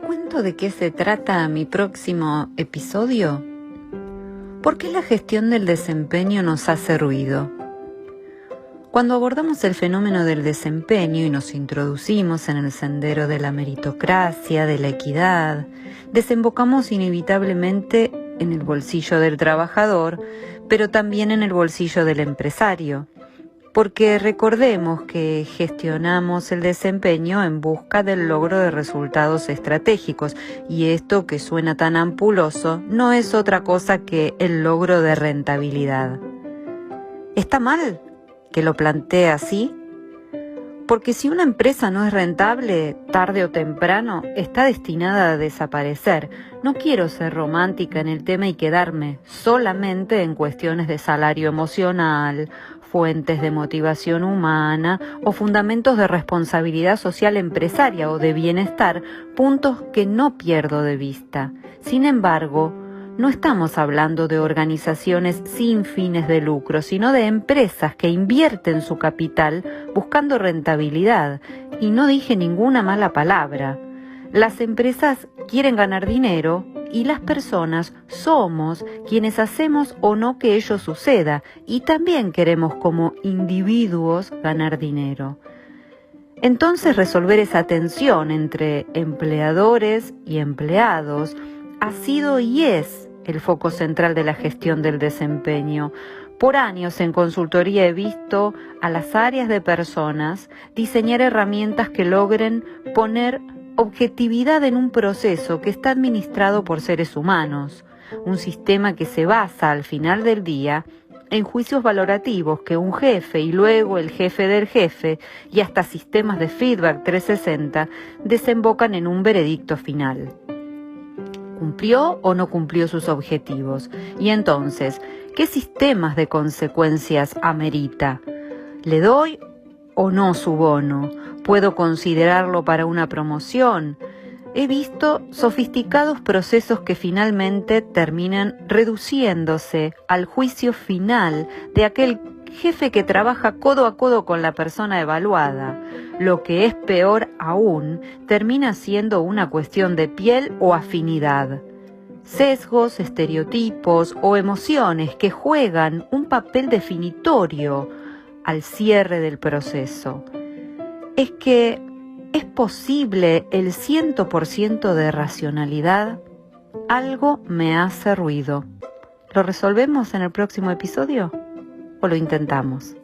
cuento de qué se trata mi próximo episodio. ¿Por qué la gestión del desempeño nos hace ruido? Cuando abordamos el fenómeno del desempeño y nos introducimos en el sendero de la meritocracia, de la equidad, desembocamos inevitablemente en el bolsillo del trabajador, pero también en el bolsillo del empresario. Porque recordemos que gestionamos el desempeño en busca del logro de resultados estratégicos, y esto que suena tan ampuloso no es otra cosa que el logro de rentabilidad. ¿Está mal que lo plantee así? Porque si una empresa no es rentable, tarde o temprano está destinada a desaparecer. No quiero ser romántica en el tema y quedarme solamente en cuestiones de salario emocional, fuentes de motivación humana o fundamentos de responsabilidad social empresaria o de bienestar, puntos que no pierdo de vista. Sin embargo, no estamos hablando de organizaciones sin fines de lucro, sino de empresas que invierten su capital buscando rentabilidad. Y no dije ninguna mala palabra. Las empresas quieren ganar dinero y las personas somos quienes hacemos o no que ello suceda, y también queremos como individuos ganar dinero. Entonces resolver esa tensión entre empleadores y empleados ha sido y es el foco central de la gestión del desempeño. Por años en consultoría he visto a las áreas de personas diseñar herramientas que logren poner objetividad en un proceso que está administrado por seres humanos, un sistema que se basa al final del día en juicios valorativos que un jefe y luego el jefe del jefe y hasta sistemas de feedback 360 desembocan en un veredicto final. ¿Cumplió o no cumplió sus objetivos? Y entonces, ¿qué sistemas de consecuencias amerita? ¿Le doy o no su bono? ¿Puedo considerarlo para una promoción? He visto sofisticados procesos que finalmente terminan reduciéndose al juicio final de aquel jefe que trabaja codo a codo con la persona evaluada. Lo que es peor aún, termina siendo una cuestión de piel o afinidad. Sesgos, estereotipos o emociones que juegan un papel definitorio al cierre del proceso. ¿Es posible el 100% de racionalidad? Algo me hace ruido. ¿Lo resolvemos en el próximo episodio? ¿O lo intentamos?